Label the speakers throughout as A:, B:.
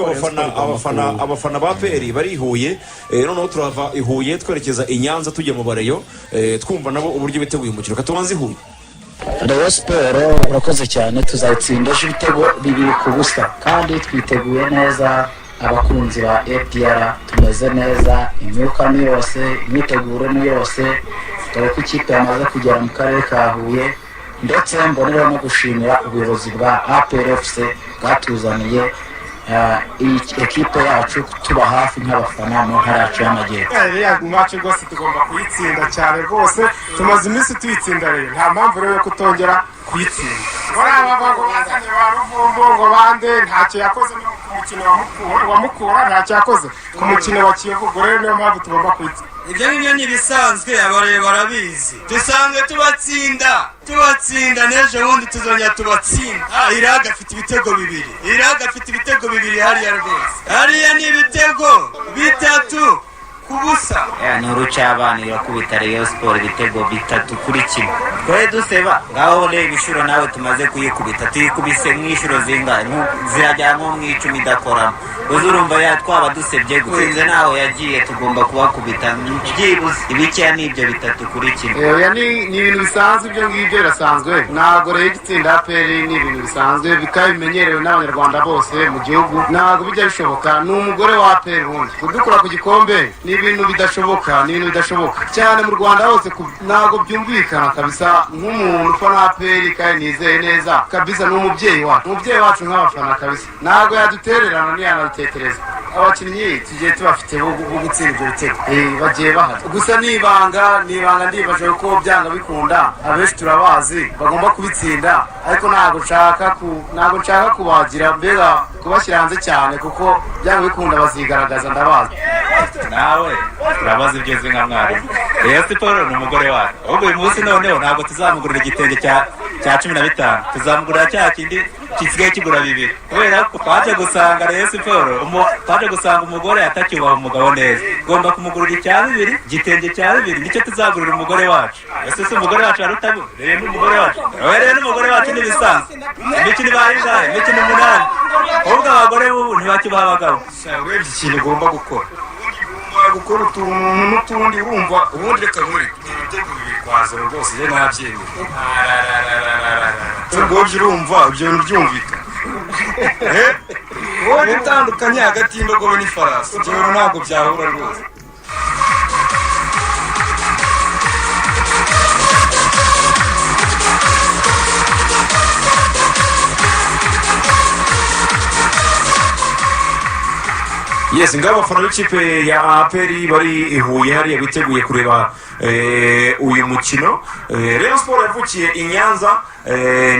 A: abafana ba PL bari Huye noneho turava i Huye twerekeza i Nyanza tujye mu Bareyo twumva nabo uburyo biteguye umukino katubanze Huye.
B: Rayon Sport urakoze cyane tuzayitsinda ibitego 2-0 kandi twiteguye neza abakunzi ba APR tumeze neza imyuka ni yose imyiteguro ni yose dore ko ikipe yamaze kugera mu karere ka Huye ndetse mbonera no gushimira ubuyobozi bwa APR FC bwatuzaniye ekipe yacu tuba hafi nk'abafana mu ntara yacu y'amajyepfo.
C: Iriya match rwose tugomba kuyitsinda cyane rwose tumaze iminsi tuyitsinda rero nta mpamvu rero yo kutongera kuyitsinda. Ngo bazanye ba Ruvumbu ngo bande ntacyo yakoze ku mukino wa Mukura ntacyo yakoze ku mukino wa Kiyovu rero niyo mpamvu tugomba kuyitsinda.
D: Ibyo ngibyo ntibisanzwe abareba barabizi dusanzwe tubatsinda n'ejo bundi tuzongera tubatsinda. Iraga afite ibitego bibiri hariya rwose hariya ni ibitego 3 ku busa.
E: Ni urucabaniro kubita Rayon Sport ibitego 3-1 twe duseba ngaho rero ibishuro nawe tumaze kuyikubita tuyikubise mw'ishuro zingahe zirajya nko mu 10 idakoramo uzurumva yatwaba dusebye gutsinze naho yagiye tugomba kubakubita byibuze ibicya n'ibyo 3-1.
C: Ni ibintu bisanzwe ibyo ngibyo birasanzwe ntago rero igitsinda APR ni ibintu bisanzwe bikabimenyerewe n'abanyarwanda bose mu gihugu ntago bijya bishoboka ni umugore wa APR wundi kudukura ku gikombe ni ibintu bidashoboka cyane mu Rwanda hose ntago byumvikana kabisa nk'umuntu ufana APR kandi nizeye neza kabisa n'umubyeyi wacu nk'abafana kabisa ntago yadutererana n'yanatetereza abakinnyi tugiye tubafite bo gutsinda ibyo bitego bagiye bahari gusa nibanga ndibaje ko byanga bikunda abenshi turabazi bagomba kubitsinda ariko ntago nshaka kubagira mbega kubashyira hanze cyane kuko byanga bikunda bazigaragaza ndabazi.
E: Nawe urabazi ibyo uzi nka mwarimu Rayon Sport ni umugore wacu ahubwo uyu munsi noneho ntabwo tuzamugurira igitenge cya 15 tuzamugurira cya kindi kisigaye kigura 2 kubera ko twaje gusanga Rayon Sport twaje gusanga umugore atacyubaha umugabo neza ugomba kumugurira icya 2 igitenge cya 2 nicyo tuzagurira umugore wacu ese umugore wacu arutabu rero n'umugore wacu n'ibisanzwe imikino ibaye imikino 8 ahubwo abagore b'ubu ntibakibaha abagabo.
C: Wewe ikintu ugomba gukora utuntu n'utundi wumva ubundi reka muri ibitego bikwaza rwose je nabyemeye rwose urumva ibyo byumvikana wowe bitandukanye hagati y'indogobe n'ifarasi rero ntabwo byahura rwose.
A: Yes, ngaba abafana b'ikipe ya APR bari i Huye hariya biteguye kureba uyu mukino. Rayon Sport yavukiye i Nyanza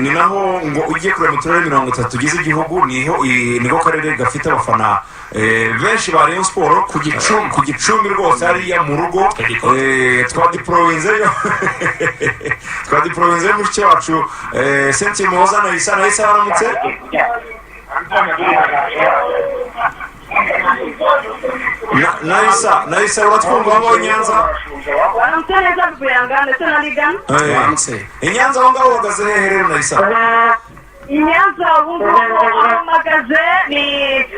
A: ni naho ngo ugiye kureba mu turere 30 tugize igihugu niho karere gafite abafana benshi ba Rayon Sport ku gicumbi rwose hariya mu rugo twadiprovinze mu cyo wacu Senti Moza na Isa baramutse Naisa uratwumva abo Nyanza
F: Wanamteleza kuyanga ndetse na Ligan
A: Nyanza aho ngaho uhagaze hehe rero Naisa
F: Nyanza uhagaze ni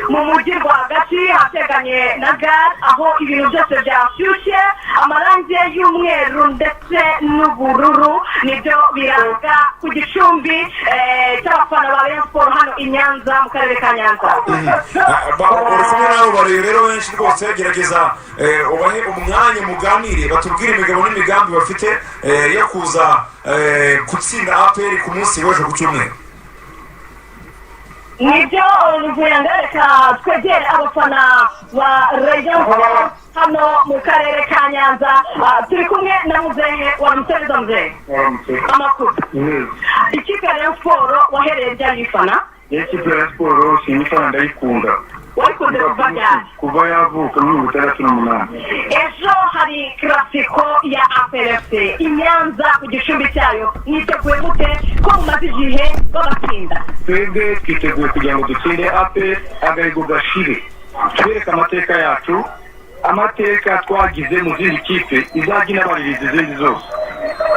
F: mu mujyi rwagati hateganye na gare aho ibintu byose byashyushye amarangi y'umweru ndetse n'ubururu nibyo biranga ku gicumbi cy'abafana ba Rayon Sport hano i Nyanza mu karere ka Nyanza.
A: Urasubira nawe bari rero benshi rwose gerageza ubahe umwanya muganire batubwire imigabo n'imigambi bafite yo kuza gutsinda APR ku munsi w'ejo ku cyumweru.
F: Nibyo reka twegere abafana ba Rayon Sport hano mu karere ka Nyanza turi kumwe na muzehe wa Mutereza muzehe amakuru ikipe ya Rayon Sport wahereye ryari ifana
C: ikipe ya Rayon Sport sinifana ndayikunda
F: wakunze
C: kuva yavuka muri 2008
F: ejo hari klasiko ya APR FC i Nyanza ku gicumbi cyayo niteguye mute ko mumaze igihe babatsinda
C: twebwe twiteguye kugira ngo dutsinde APR agahigo gashire twereka amateka yacu amateka twagize mu zindi kipe izajya inabaririza izindi zose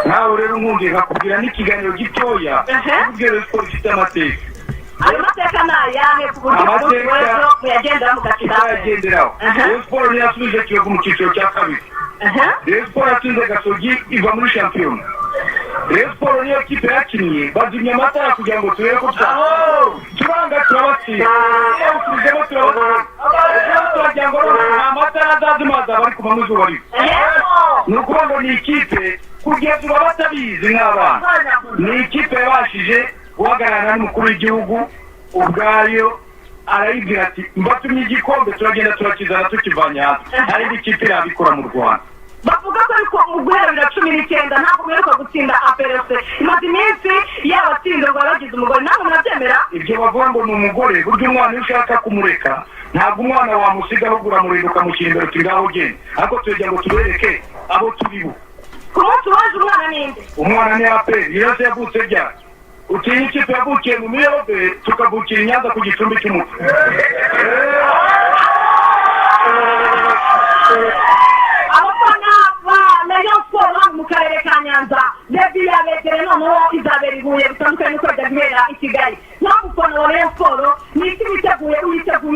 C: nawe rero nkundiye nkakubwira n'ikiganiro gitoya ubwire Sport ifite amateka
F: ayo mateka ni ayahe ku buryo bw'ejo muyagendera mugakina
G: muyagenderaho Rayon Sport niyo yasubije Kiyovu mu cyiciro cya kabiri Rayon Sport yatsinze Gasogi iva muri shampiyona Rayon Sport niyo kipe yakinnye bazimya amatara kugira ngo turebe ko turanga turabatsinda tuzemo turagira ngo amatara azazimaza bari kuva mu zuba ribi ni ukuvuga ngo ni ikipe kugeza ubu batabizi nk'abana ni ikipe yabashije guhagararana n'umukuru w'igihugu ubwayo arayibwira ati mbatumye igikombe turagenda turakizana tukivanye hasi hari indi kipe irabikora mu Rwanda
F: bavuga ko ariko mu guhera 2019 ntabwo mperuka gutsinda APRC imaze iminsi yabatsinze ngo bagize umugore ntabwo murabyemera
G: ibyo bavuga ngo ni umugore burya umwana iyo ushaka kumureka ntabwo umwana wamusiga ahubwo uramurinda ukamushyira imbere uti ngaho ugenda ariko tugira ngo tubereke abo turi bo
F: ku munsi waje umwana ninde
G: umwana ni APR yose yavutse ryari utinya ikipe yavukiye mu miyobe tukavukira i Nyanza ku gicumbi cy'umutwe
F: abafana ba Rayon Sport mu karere ka Nyanza debi yabegere noneho izabera i Huye bitandukanye n'uko byari guhera i Kigali nta mufana wa Rayon Sport ni iki witeguye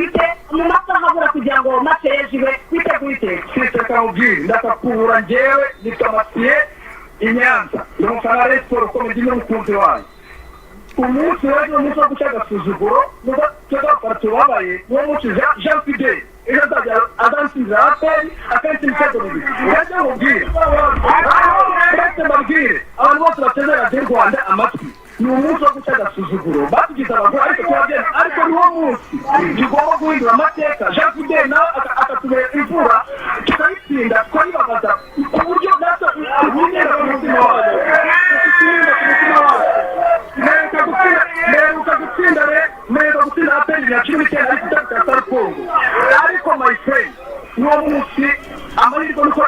F: ute mu masaha abura kugira ngo match yejiwe witeguye ute
G: siteka ubwira ndakakubura njyewe nitamatiye i Nyanza ni umufana wa Rayon Sport ukomeye n'umukunzi wayo umunsi wari umunsi wo guca agasuzuguro nuko tugafata tubabaye niwo munsi Jean Fidel ejo azajya adansiza APR akenshi imitego mibiri uretse mubwire abantu bose bateze radiyo Rwanda amatwi ni umunsi wo guca agasuzuguro batugize abagore ariko turabyemera ariko niwo munsi tugomba guhindura amateka Jean Fidel nawe akatubera imvura tukayitsinda twayibabaza ku buryo natwe tumenyera ku mutima wayo meruka gutsinda APR ya 19 ariko utakasa Kongo ariko my friend niwo munsi amahirwe nuko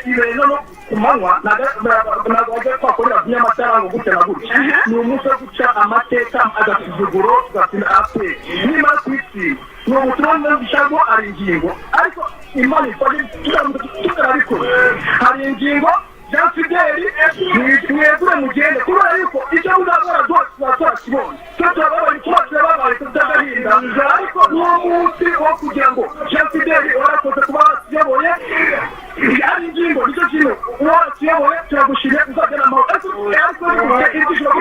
G: ibere no kumanywa ntabwo wajya twakorera by'amatara ngo gutya na gutya ni umunsi wo guca amateka agasuzuguro tugatsinda APR nimara kwitsinda ni umuturage bishago ari ingingo ariko imana ifashe tutarabikora hari ingingo Jean Fidel mwegure mugende kubera yuko icyo muzakora tuzatora kibonye tutababaye tubabaye tutagahinda ariko uwo munsi wo kugira ngo Jean Fidel warakoze kuba yaboye ari ingingo nicyo kintu uwo tuyoboye turagushimye uzagena amahoro ariko ibyishimo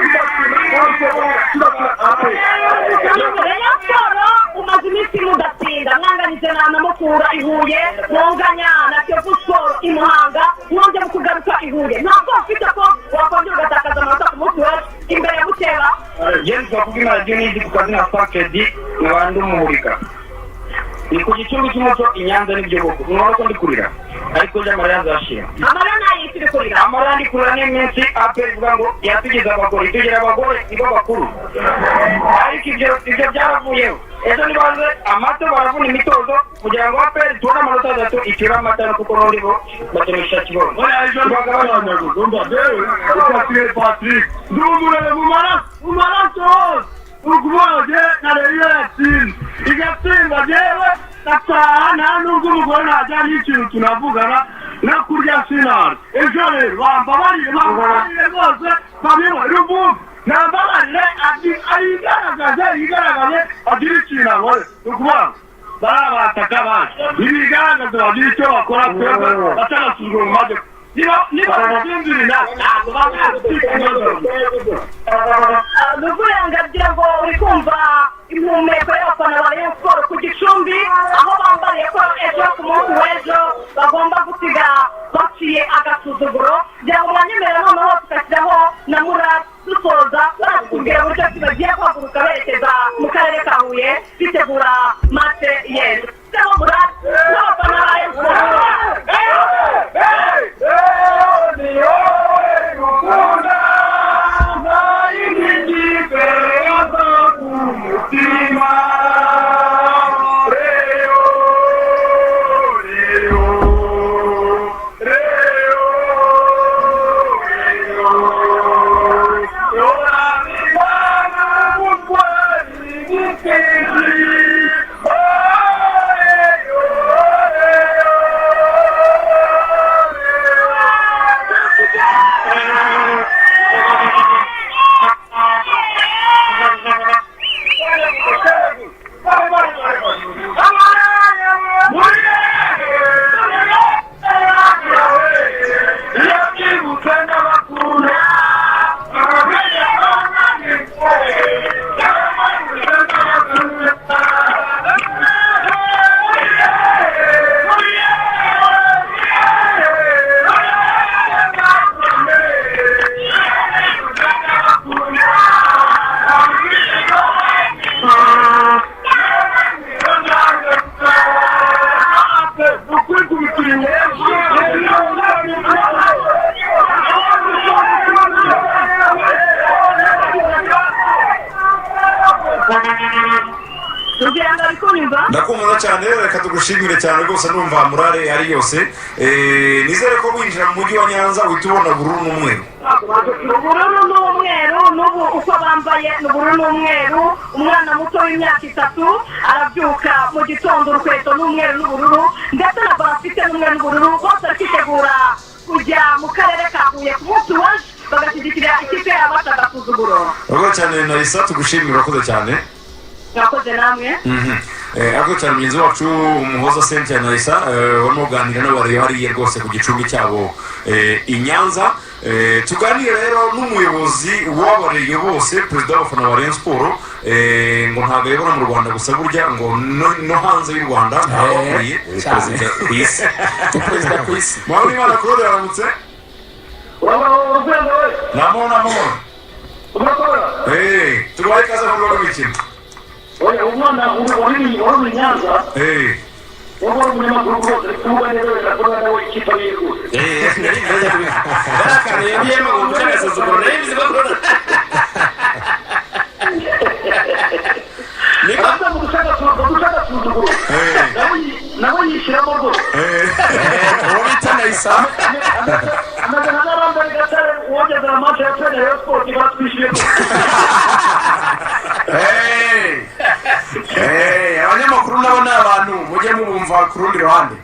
F: umaze iminsi mudatsinda mwanganije na Mukura i Huye mwunganya na Kiyovu Sport i Muhanga mwongeye kugaruka i Huye ntabwo ufite ko wakongera ugatakaza amanota ku munsi wese imbere ya Bukeba
G: James bakubwira radiyo n'indi ku kazina Fakedi n'abandi umuhurika ni ku gicumbi cy'umuco i Nyanza n'ibyo boko mwaba ko ndi kurira ariko amarira azashira
F: amarira nayitiri kurira
G: amarira ndi kurira n'iminsi APR ivuga ngo yatugize abagore tugira abagore nibo bakuru ariko ibyo byaravuyeho ejo nibaze amato baravuna imitozo kugira ngo APR tubone amanota atatu icyura amatara kuko n'undi bo bakenesha kibono
C: Patrick ndumurere mu maraso ukuboje na rero yatsinze igatsinda jewe nataha nta nubwo umugore ntajya n'ikintu tunavugana no kurya sinari ejo rero bambabarire rwose babibona ruvuga nambabarire yigaragaze agira ikintu abone ni ukuvuga barabataka baje ibigaragaza bagira icyo bakora twebwe batanasuzugura mu maze niba bazinzirina ntabwo
F: ngira ngo uri kumva impumeko y'abafana ba Rayon Sport ku Gicumbi aho bambariye ko ejo ku munsi w'ejo bagomba gusiga baciye agasuzuguro kugira ngo banyemerere noneho tugashyiraho na Murad dusoza baratubwira uburyo bagiye guhaguruka berekeza mu karere ka Huye bitegura mate y'ejo seho Murad n'abafana ba Rayon Sport
A: meza cyane reka tugushimire cyane rwose numva murare ari yose nizere ko winjira mu mujyi wa Nyanza uhita ubona ubururu n'umweru
F: ubururu n'umweru n'ubu uko bambaye n'ubururu n'umweru umwana muto w'imyaka 3 arabyuka mu gitondo urukweto n'umweru n'ubururu ndetse na barafite n'umweru n'ubururu bose bakitegura kujya mu karere ka Huye ku munsi w'ejo bagashyigikira ikipe y'abashaka kuzuguro
A: ubwo cyane Narisa tugushimira urakoze cyane
F: mwakoze namwe
A: ako cyane mugenzi wacu umuhoza Cynthia Narisa barimo kuganira n'abareba hariya rwose ku gicumbi cyabo i Nyanza tuganire rero n'umuyobozi w'abareye bose perezida w'abafana wa Rayon Sport ngo ntabwo ayobora mu Rwanda gusa burya ngo no hanze y'u Rwanda ntabwo akwiye perezida ku isi perezida ku isi Mwabimana Claude yaramutse namona tubaye kaza mu rwego rw'imikino
G: umwana uri Nyanza wowe umunyamakuru rwose kuba neza birakora nawe ikipe y'igihugu
A: barakane yiyema ngo umusasuzuguro nayibize bakora
G: niba mu gushaka suzuguro nawe yishyiramo rwose
A: uwo bita Narisa
G: amazina n'abambaye gatare uwogeza amace ya Rayon Sport batwishyuye
A: abanyamakuru nabo ni abantu mujye mubumva ku rundi ruhande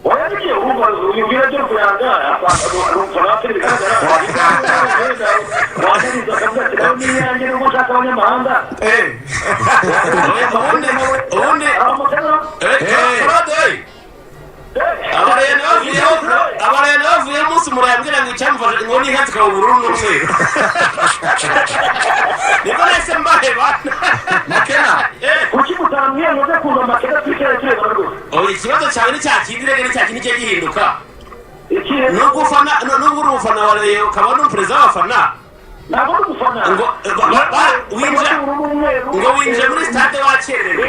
G: oyagiye urumva ubwira cyo kuyanga urumva natwe bigaragara wahiriza akavuga ati nawe n'inyange n'ubwo ushaka abanyamahanga
A: ubundi abarene bavuye umunsi murayabwira ngo icyamufashe ngo ni inka zikaba ubururu n'umweru niko nahise mbaheba makena
G: kuki mutamwiye muze kuza makena twicare rwose
A: ikibazo cyawe ni cya kindi rege ni cya kindi cyo gihinduka
G: ikihe
A: nubwo uri umufana wa Rayon ukaba n'umuperezida w'abafana
G: ntabwo uri gufana
A: ngo winjire muri stade wakererewe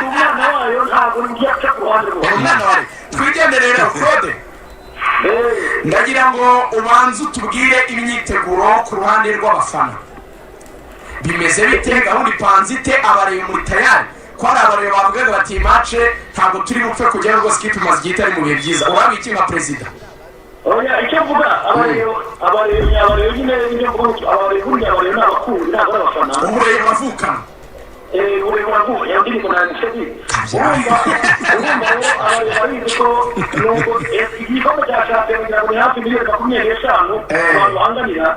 G: umwana wayo ntabwo ngiye ku ruhande
A: umwana wawe twigendere rero Claude ndagira ngo ubanze utubwire imyiteguro ku ruhande rw'abafana bimeze bite gahunda ipanze ite abareye muri tayari ko hari abareye bavugaga bati match ntabwo turi bupfe kugera rwose ikipe imaze igihe itari mu bihe byiza urabe iki nka perezida
G: oya icyo mvuga abareye nyine n'ibyo mvuga abareye burya abareye n'abakunzi ntabwo ari abafana
A: ubureye buravukana
G: ubureye buravuga yandiri ngo nanditse ni urumva rero abareye barizi ko nubwo igikombe cya shampiyona kugira ngo ni hafi miliyoni 25 abantu bahanganira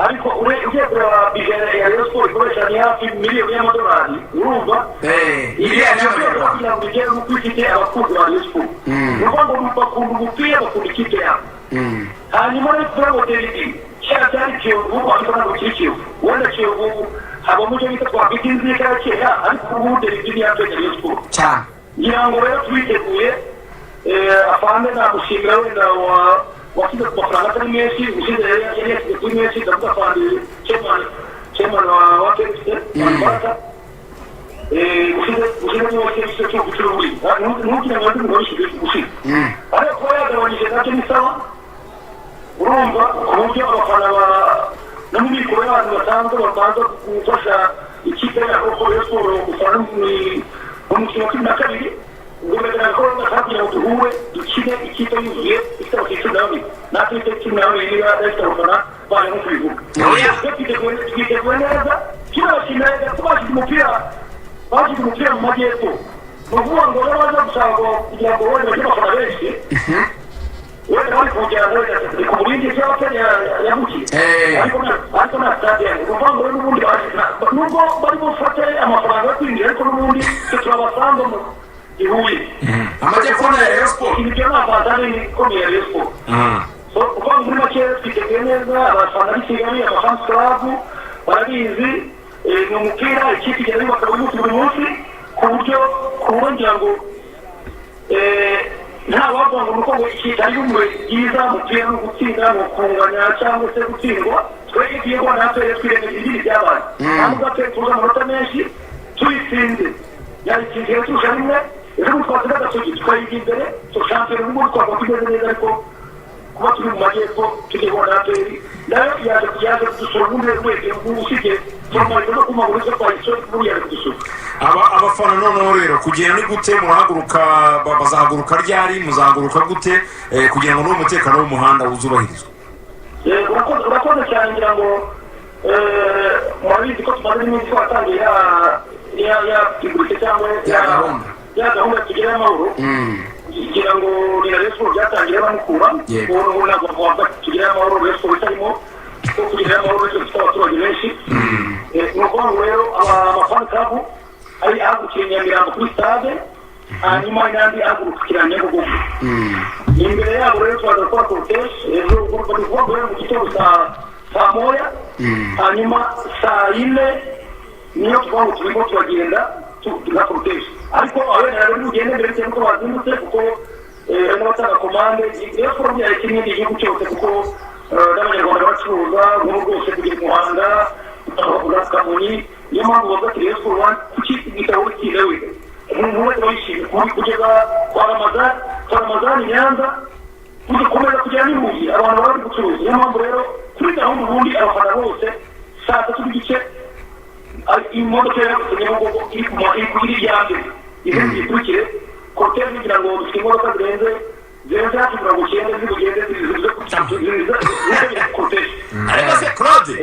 G: ariko ugiye kureba bigera ya Rayon Sport ikoresha ni hafi miliyoni y'amadolari urumva
A: miliyoni y'amadolari
G: kugira ngo bigere mu kwifite abakunzi ba Rayon Sport ni ukuvuga ngo bakunda umupira bakunda ikipe yabo hanyuma rero turabo derby cyari Kiyovu ariko ntabwo kiri Kiyovu wenda Kiyovu habamo icyo bita twafite inzika ya kera ariko ubu derby ni yacu ya Rayon Sport
A: cyane
G: ngira ngo rero twiteguye afande nagushimira wenda washyize ku mafaranga atari menshi ushize yari yashyize kuri menshi ndavuga afande chairman wa KFC Baraka ushize niwe KFC cyo gucura buri ntukire ngo ndi ngo ushize ariko kuba yagabanyije nacyo ni sawa urumva ku buryo abafana no mu mikoro y'abantu basanzwe babanza gufasha ikipe ya Rayon Sport gufana mu mukino wa 12 ubumenyi ko bashakira utuhure dukine ikipe yuzuye ifite abakiriya n'abandi natwe ifite n'abandi niba adafite abafana bari nko kubivuga twiteguye neza kirashimira neza ko bashyize umupira mu majyepfo ni ukuvuga ngo rero baza gushaka kugira ngo wenda bajye abafana benshi wenda bari kongera wenda ku burindi cy'abafana yabuki ariko nta stade ni ukuvuga ngo rero n'ubundi nubwo bari bufate amafaranga yo kwinjira ariko n'ubundi turabasanga mu ihuye
A: amajyepfo na Rayon Sport
G: ibyo ni avantage ikomeye ya Rayon Sport kuko muri make twiteguye neza abafana b'i Kigali abafans club barabizi ni umupira ikipe igenda yubaka buri munsi ku buryo ngira ngo nta wavuga ngo nuko ngo ikipe ari umwe byiza umupira no gutsinda no kunganya cyangwa se gutsindwa twebwe tugiye kubona natwe twiremeje ibindi byabaye ntabwo tuza amanota menshi tuyitsinze yayitsindiye turusha rimwe ejo twatsinda agasogi tukayiga imbere shampiyona n'ubundi twakaba tumeze neza ariko kuba turi mu majyepfo tugiye kubona natwe nayo yaje kudusura ubundi wese usibye formalite no kumaguru zo kwahise buriya ari kudusura
A: abafana noneho rero kugenda ni gute murahaguruka bazahaguruka ryari muzahaguruka gute kugira ngo n'umutekano w'umuhanda wuzubahirizwe
G: urakoze cyane ngira ngo murabizi ko tumaze n'iminsi twatangiye ya figurite cyangwa ya gahunda tugira y'amahoro kugira ngo ni na resiporo byatangiye bamukura ubu ntabwo bavuga tugira y'amahoro resiporo itarimo ko kugira y'amahoro resiporo ifite abaturage benshi ni ukuvuga ngo rero amafani kabu ari ahagurukira Nyamirambo kuri stade hanyuma n'andi ahagurukira Nyabugogo imbere yabo rero twaza gukora cortege ejo kuva mu gitondo saa moya hanyuma saa yine niyo tuvuga ngo turimo turagenda na cortege ariko abene rero ugende mbere cyane ko bazindutse kuko n'abatanga komande iyo twabyaye kimwe n'igihugu cyose kuko n'abanyarwanda bacuruza nk'ubu rwose kugira umuhanda bakagura kamonyi niyo mpamvu bavuga ati rero siporo kuki igitabo kirewe umuntu wese wishimye kugeza kwa ramazani nyanza gukomeza kugera n'ihuye abantu bari gucuruza niyo mpamvu rero kuri gahunda ubundi abafana bose saa tatu n'igice imodoka yagutse Nyabugogo iri iya mbere izindi zikurikire korutege kugira ngo dufite imodoka zirenze hafi 90 z'ubugende zize korutege
A: ariko se Claude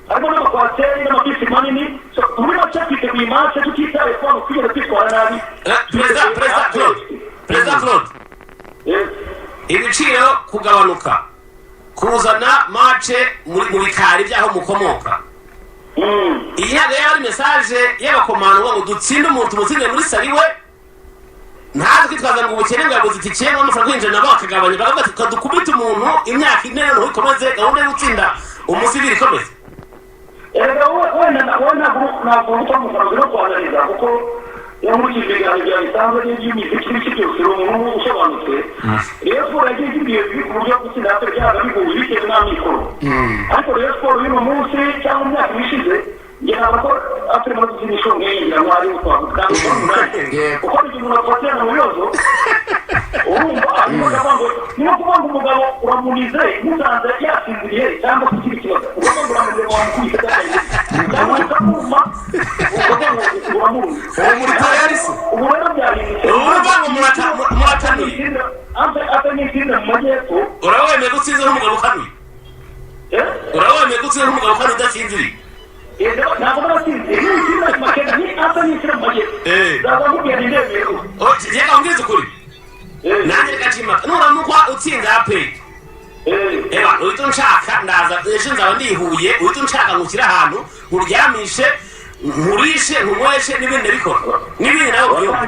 G: harimo n'amakwasiteri n'amabisi manini muri make twiteguye imanza tutitaye ko hano twigeze twitwara nabi
H: perezida Claude ibiciro kugabanuka kuzana mace mu bikari by'aho mukomoka iyi ntabwo yari mesaje y'abakomando ngo dutsinde umuntu tumutsinde muri sariwe ntabwo twitwaza ngo ubukene bwabuze itike n'amafaranga kwinjira nabo bakagabanya bakavuga ati kadukubita umuntu imyaka ine noneho ikomeze gahunda yo gutsinda umusivili ikomeze
G: wenda ntabwo utamusanzwe no kuhananiza kuko iyo nkurikije ibiganiro bya bisanzwe n'iby'imiziki n'iki byose uri umuntu usobanutse rero siporo yagiye igiye ku buryo gutsinda hato byaga bigoye bitewe n'amikoro ariko rero siporo y'uno munsi cyangwa mu myaka ishize njye ntabwo ko atari muri tuzinisho nk'iyi ya mwari utwavuga kandi ukora umunani kuko igihe umuntu afatira mu bibazo urumva arimo akavuga ngo niyo kuvuga ngo umugabo uramunize musanze yasinziriye cyangwa se ikindi kibazo uvuga ngo uramunize wamukubise cyangwa ukamuma ukavuga ngo uramuzi
A: uwo muri tayari se
G: ubu rero byahindutse
A: uvuga ngo murakanuye
G: atanyitsinda mu majyepfo
H: urabemeye gutsinze n'umugabo ukanuye urabemeye gutsinze n'umugabo ukanuye udasinziriye
G: ntabwo n'abasinziriye n'itsinda makena ni atanyitsinda mu majyepfo ndazamubwira indemero
H: reka mbwize ukuri nanjye reka nshimaka nuramuka utsinze aperi eba uhita unshaka ndaza ejo nzaba ndihuye uhita unshaka ngushyire ahantu nkuryamishe nkurishe nkunyweshe n'ibindi bikora n'ibindi nawe byumva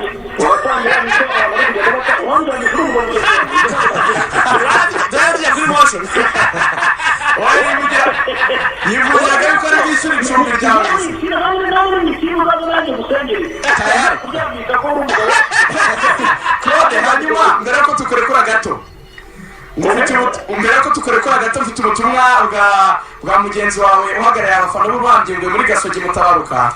A: turajya kuri motion yivugira ko ari bwishyura icumbi ryawe Claude hanyuma mbere ko tukurekura gato mbere ko tukurekura gato mfite ubutumwa bwa mugenzi wawe uhagarariye abafana b'urwambye muri Gasogi Mutabaruka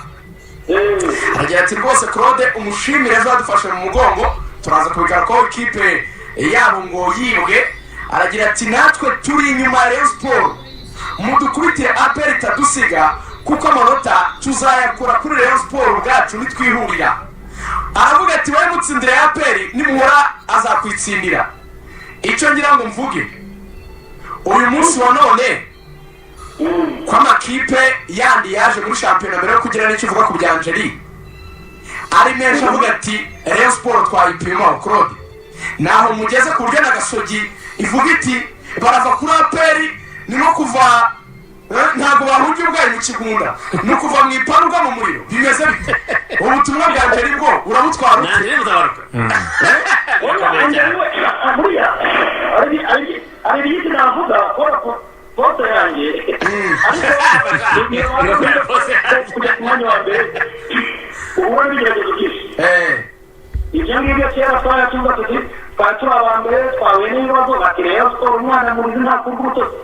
A: aragira ati rwose Claude umushimire ejo wadufashe mu mugongo turaza kubigarukaho ikipe yabo ngo yibwe aragira ati natwe turi inyuma ya Rayon Sport mudukubitire APR itadusiga kuko amanota tuzayakura kuri Rayon Sport ubwacu nitwihurira aravuga ati wowe mutsindire APR nimuhora azakwitsindira icyo ngira ngo mvuge uyu munsi wa none ko amakipe yandi yaje muri shampiyona mbere yo kugira n'icyo uvuga ku bya Angeli ari menshi avuga ati Rayon Sport twayipima Claude naho mugeze ku buryo na Gasogi ivuga iti barava kuri APR ni no kuva ntabwo bahungiye ubwayi mu kigunda ni ukuva mu iparu mu muriro bimeze bite ubutumwa bwa Angeli bwo urabutwara
H: nanjye mutabaruka
G: ari ibiti navuga foto yanjye ariko kujya ku mwanya wa mbere ubu n'ibigeragezo byinshi ibyo ngibyo kera twaratunga tuti twari turi aba mbere twahuye n'ibibazo bati Rayon Sport umwana murizi ntakurwa umutozi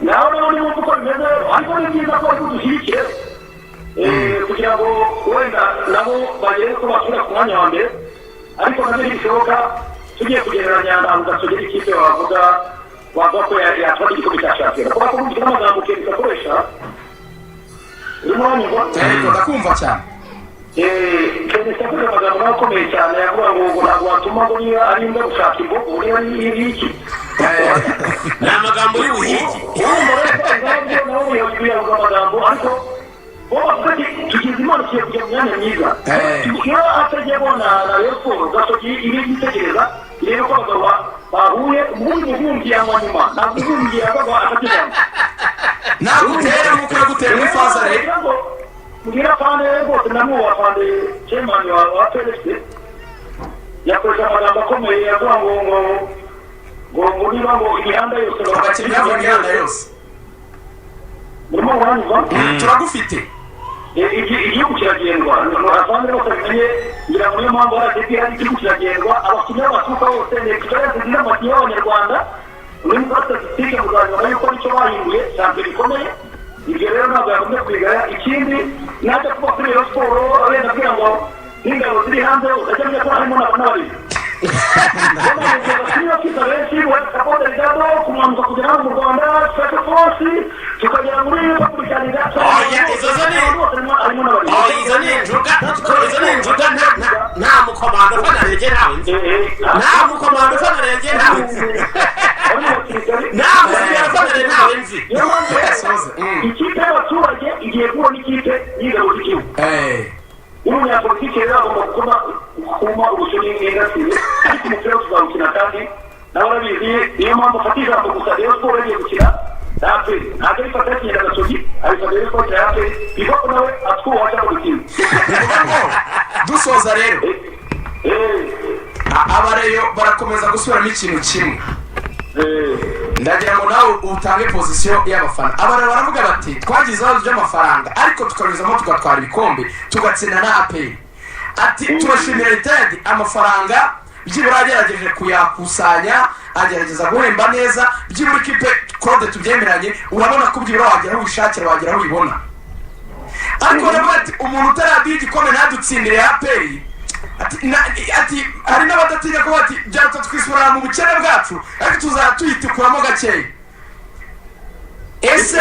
G: nawe none wumva uko bimeze ariko ni byiza ko ariko dushyigikire kugira ngo wenda nabo bagere ko basubira ku mwanya wa mbere ariko nabyo ntibishoboka tugiye kugereranya na Gasogi ikipe wavuga wavuga ko yatwara igikombe cya shampiyona kuba ko mufite n'amagambo kenshi akoresha urimo uranyumva
C: ndakumva cyane
G: kenshi akoresha amagambo nawe akomeye cyane yavuga ngo ntabwo watuma ngo niba ari imbwa gushaka imbogo niba ari iki
H: ni amagambo y'ubuhigi
G: urumva rero nawe yavuga amagambo ariko wowe tugize imana tugiye kujya mu myanya myiza iyo atagiye kubona na Rayon Sports gasogi iri gutekereza rero ko abagabo bahuye ubundi bumviye anywa nyuma ntabwo bumviye abagabo akateganya
C: nagutera nk'uko yagutera muri faza rero
G: mbwira fande rwose namuha fande chairman wa PLC yakoresha amagambo akomeye yavuga ngo niba ngo imihanda yose
C: abakiriya b'imihanda yose
G: murimo muranyumva
C: turagufite
G: igihugu kiragendwa abandi bose bimenye ngira ngo niyo mpamvu RDB hari igihugu kiragendwa abakinnyi b'abaturuka bose ni ekisperiense ziri amakinnyi y'abanyarwanda muri muri statisitike muzabibona yuko nicyo bahinduye shampiyona ikomeye ibyo rero ntabwo yagombye kwigaya ikindi najya kuba kuri Rayon Sports wenda abwira ngo n'ingabo ziri hanze uzajya menya ko harimo n'abari abakinnyi bafite benshi Cabo Delgado kumanuka kugera hano mu Rwanda Special Force tukagera muri Republicanida
H: izo ni injuga nta mukomando ufanarege ntawe nzi nta mukomando ufanarege ntawe nzi nta mukomando ufanarege ntawe nzi
G: ikipe y'abaturage igiye guhura n'ikipe y'ingabo z'igihugu umunyapolitike rero agomba kuma ubushobozi bw'ingasize ariko umupira wo tuzawukina kandi nawe urabizi niyo mpamvu ufata ijambo gusa Rayon Sports yagiye gukina ntabwo ari fata yakinnye Gasogi abifata Rayon Sports ya APR bivuga ko nawe atwubaha cyangwa gukina
C: dusoza rero abareyo barakomeza gusubiramo ikintu kimwe ndagira ngo nawe utange pozisiyo y'abafana abareyo baravuga bati twagize ibibazo by'amafaranga ariko tukabizamo tugatwara ibikombe tugatsinda na APR ati turashimira United amafaranga byibura agerageje kuyakusanya agerageza guhemba neza byibura ikipe Claude tubyemeranye urabona ko byibura wagera aho ubishakira wagera aho ubibona ariko navuga ati umuntu utaradiye igikombe ntadutsindire APR ati hari n'abadatinya ko bati byarutse twisubirana mu bukene bwacu ariko tuzatuyituramo gakeya ese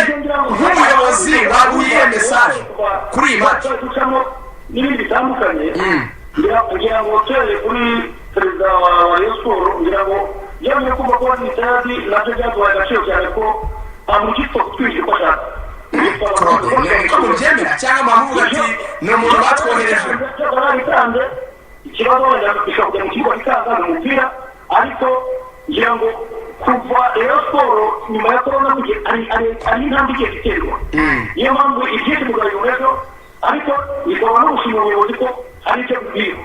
C: nk'umuyobozi wabuyiye mesaje kuri iyi match
G: n'ibindi bitandukanye ngira ngo turere kuri perezida wa Rayon Sports ngira ngo yamye kumva ko United nabyo byaduhaye agaciro cyane ko nta muntu ukitwa kutwishyura uko ashaka
C: ko mubyemera cyangwa mpamuvuga ati ni umuntu batwohereje
G: ikibazo wenda bishobora kujya mu kigo gitanga ni umupira ariko ngira ngo kuva Rayon Sports nyuma ya corona ari intambwe igiye guterwa niyo mpamvu ibyinshi muzabibona ejo ariko bikaba no gushima ubuyobozi ko hari icyo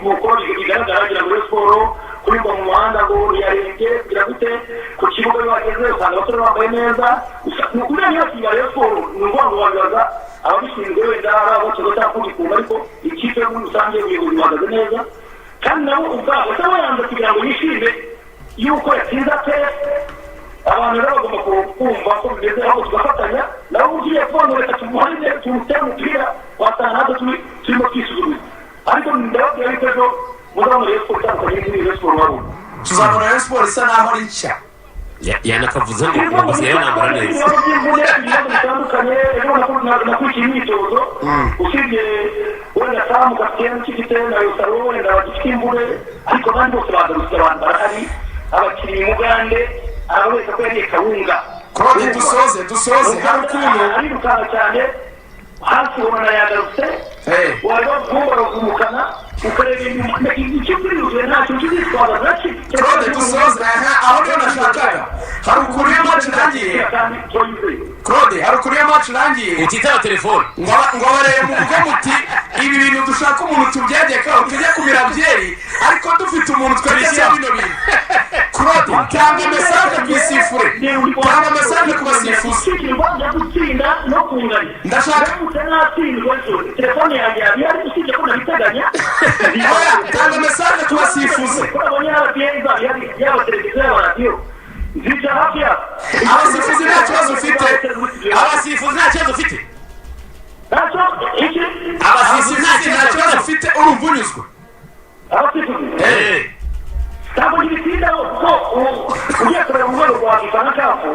G: bukora bigaragara ngira ngo Rayon Sports kurimba mu muhanda ngo ntiyarenge kugira gute ku kibuga iyo bageze usanga abasore bambaye neza ni ukuri niyo kiba Rayon Sports ni ukuvuga ngo bagaragaza ababishinzwe wenda ari abakinnyi cyangwa kugikumva ariko ikipe muri rusange ubuyobozi buhagaze neza kandi nabo ubwabo cyangwa yanze kugira ngo yishime yuko yatsinze APR abantu rero bagomba kumva ko bigeze aho tugafatanya nabo ugiye kubona reka tumuhane tumutere umupira wasanga natwe turimo twisuzumira ariko ndababwira yuko ejo muzabona Rayon Sports itandukanye n'indi Rayon Sports wabona
C: tuzabona Rayon Sports isa naho ari nshya
H: yanakavuze ngo basigaye banambara neza
G: ibibazo bitandukanye ejo nakurikiye imyitozo usibye wenda Samu kapiteni ufite na Yosaro wenda bagifite imvune ariko abandi bose bagarutse abantu barahari abakinnyi Mugande abawese ko yariye Kawunga
C: Claude dusoze hari ukuntu
G: arirukanka cyane hasi ubona yagarutse waba kuba kumukana ukareba icyo yuzuye ntacyo kizitwaza nacyo
C: Claude dusoze aho niyo nashakaga hari ukuntu iyo match irangiye Claude hari ukuntu iyo match irangiye
H: utitaba telefone
C: ngo abareye mu bwo muti ibi bintu dushaka umuntu tubyegekaho tujye kumira byeri ariko dufite umuntu twerekeye bino bintu Claude tanga mesaje ku isifure tanga mesaje ku basifuzi ndashaka
G: telefone yanjye yari usibye ko nabiteganya
C: tanga mesaje ku basifuzi
G: yaba televiziyo yaba radiyo zija hafi yabo
C: abasifuzi nta kibazo ufite
H: abasifuzi nta kibazo ufite
C: abasifuzi nta kibazo ufite urumva unyuzwe
G: abasifuzi ntabwo ntibitindaho kuko ugiye kureba mu rwego rwa fifa na kafu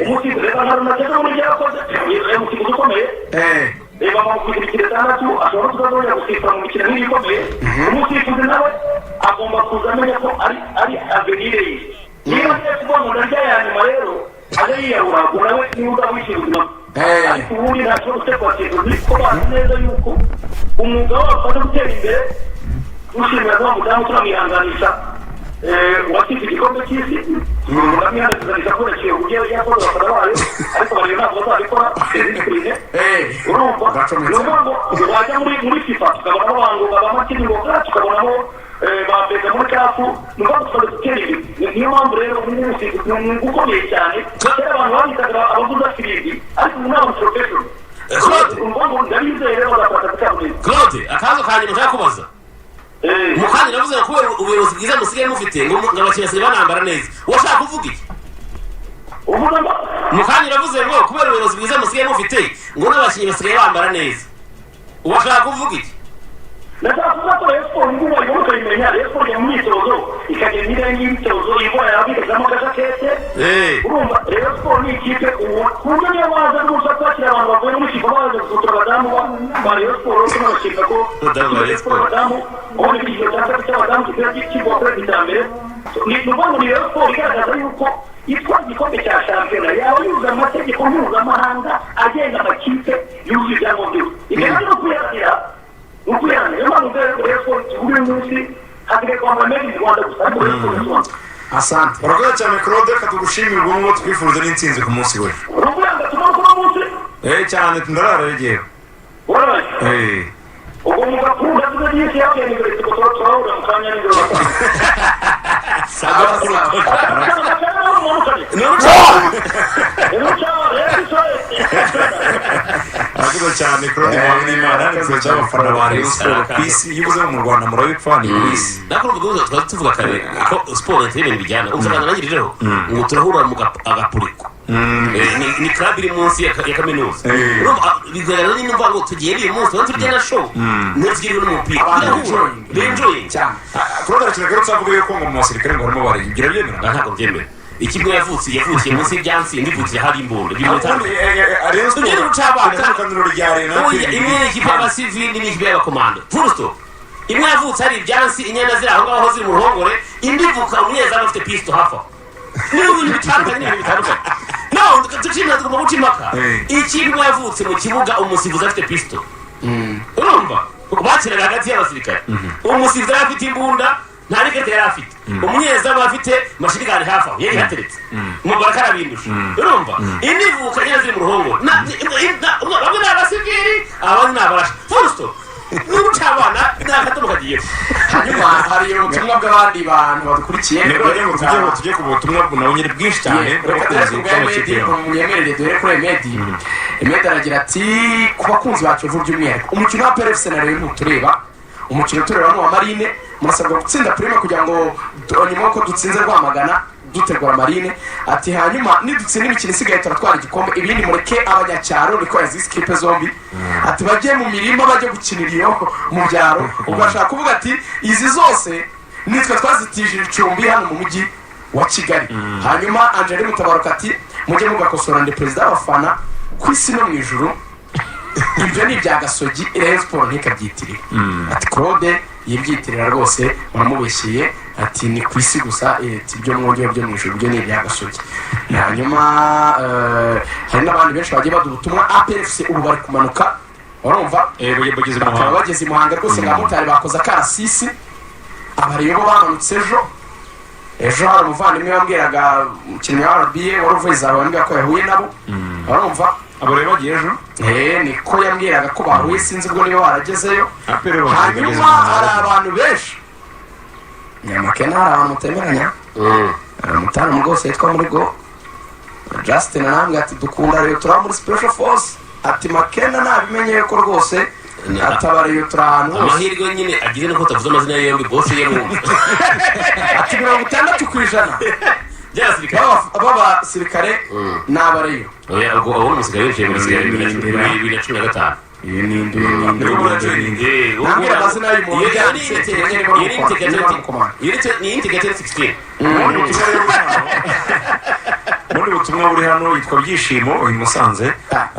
G: umusifuzi reka ntarunageze muri ibyo yakoze umusifuzi ukomeye reba amukubita imikino 6 ashobora kuzazongera gusifura mu mikino nk'iyi ikomeye umusifuzi nawe agomba kuza amenya ko ari avenire ye niba agiye kubona ndarya ya nyuma rero ajya yiyahura nawe niba uzawishyura ubuzima ariko ubundi nta kibazo cyo kubasifuzi ko bazi neza yuko umwuga wabo ufasha gutera imbere dushimira ko mudamu turamwihanganisha uwatsinze igikombe cy'isi turamwihanganisha ko yaciye uburyo yakoze abafana bayo ariko bareba ntabwo bazabikora disipurine urumva ni ukuvuga ngo wajya muri fifa tukabonamo abantu babamakini ngoga tukabonamo bambeza muri kafu ni ukuvuga ngo tukaza gutera imbere niyo mpamvu rero umusifuzi ni umwuga ukomeye cyane kera abantu babitaga abavuza firimbi ariko ubu ni abaporofeshono
H: Claude akazo kanje mushaka kubaza mukandi navuze ko ubuyobozi bwiza musigaye mufite ngo abakinnyi basigaye banambara neza washaka kuvuga iki mukandi navuze ngo kubera ubuyobozi bwiza musigaye mufite ngo n'abakinnyi basigaye bambara neza washaka kuvuga iki
G: ndashaka ko Rayon Sports ngubu arimo kuyimenya Rayon Sports mu myitozo ikagenda n'imyitozo ivuye abigezamo gashakete urumva Rayon Sports ni ikipe kuburyo niyo waza n'ushaka kwakira abantu bavuye muri kigo baza gutora abadamu ba Rayon Sports n'abashika ko Rayon Sports abadamu ubona igihe cy'abadamu cy'ikigo cy'iterambere ni ukuvuga ngo Rayon Sports igaragaza yuko yitwa igikombe cya shampiyona yaba yuzuye amategeko mpuzamahanga agenga amakipe yuzuye ibyangombwa ibyo no kuyakira ukuyana niyo mpamvu Rayon Sports buri munsi hasigaye kwambara made in Rwanda gusa ariko Rayon Sports Rwanda
A: asante urakoze cyane Claude katugushimira ubwo twifurije n'intsinzi ku munsi we
G: urumva tumara ku munsi
A: cyane ndarara yegewe
G: urabaye ubwo mugakunda tuzagiye yawe ni buri tuko twahura mu kanya n'ingoro
A: sawa aravuga cyane Claude Mwamwimana ni perezida w'abafana ba Rayon Sports ku isi iyo ubuze mu Rwanda murabipfa ni ku isi
H: nakora ubwo twari tuvuga kare ko sport intebe bijyana umufana nangirijeho ngo turahura mu agapuriko ni club iri munsi ya kaminuza bigaragara ni numva ngo tugiye uyu munsi no turya na show n'uzigiriwe n'umupira enjoying
A: cyane Claude arakiraga tsavuga yuko ngo mu basirikare ngo barimo barigira byemera
H: ntabwo byemera ikigo yavukiye munsi y'ibyansi ndivukiye hari imbunda
A: Rayon Sports itandukaniro rya Rayon
H: imwe ikipe y'abasivili n'ikipe y'abakomando full stop imwe yavutse hari ibyansi inyana ziri aho ngaho ziri mu ruhongore indi ivuka umunyezamu afite pisto hafa n'ibintu bitandukanye no tucimira tugomba guca impaka ikipe yavutse mu kibuga umusifuzi afite pisto urumva bakinaga hagati y'abasirikare umusifuzi yari afite imbunda nta rikete yari afite umunyezamu afite mashirigani hafi aho yari hateretse umugore karabindusha urumva indi ivuka nyine ziri mu ruhongo bamwe ni abasivili abandi ni abarasha full stop n'ubuca abana n'akatomo kagiye
I: hanyuma hari ubutumwa bw'abandi bantu badukurikiye
A: tujye ku butumwa nawe nyine bwinshi cyane
I: munyemerere dore kuri Emedi aragira ati ku bakunzi bacu by'umwihariko umukino wa PRFC na Rayon ntutureba umukino tureba n'uwa Marine murasabwa gutsinda prime kugira ngo nyuma ko dutsinze Rwamagana dutegura Marine ati hanyuma nidutsinda imikino isigaye turatwara igikombe ibindi mureke abanyacyaro niko yazise kipe zombi ati bagiye mu mirima bajye gukinira iyo mu byaro ugashaka kuvuga ati izi zose nitwe twazitije icumbi hano mu mujyi wa Kigali hanyuma Angeli Mutabaruka ati mujye mugakosora ndi perezida w'abafana ku isi no mu ijuru ibyo ni ibya Gasogi Rayon Sports ntikabyitirira ati Claude yibyitirira rwose uramubeshyeye ati ni ku isi gusa ibyo mwongeye byo mu ijuru byo ni ibya Gasogi hanyuma hari n'abandi benshi bagiye baduha ubutumwa APFC ubu bari kumanuka urumva bageze i Muhanga rwose nga motari bakoze akarasisi abariyo bo bamanutse ejo hari umuvandimwe wambwiraga umukinnyi wa RBA wari uvuye za Rwanda ko yahuye nabo urumva
A: abo rero bagiye ejo
I: niko yambwiraga ko bahuye sinzi ubwo niba waragezeyo hanyuma hari abantu benshi Nyamakena hari abantu mutemeranya umutana rwose yitwa muri go Justin arambwira ati dukunda rero turi muri special force ati Makena nabimenye ko rwose atabariye turi ahantu hose
H: amahirwe nyine agize nuko utavuze amazina ye yombi bose ye mwumva
I: ati 60% b'abasirikare n'abariyo
H: ubwo abo umusirikare yinjiye muri Kigali 2015
I: iyi ni nambwira amazina y'umuntu yanditse
H: ni integrated 16
A: ubundi butumwa buri hano yitwa Byishimo uyu Musanze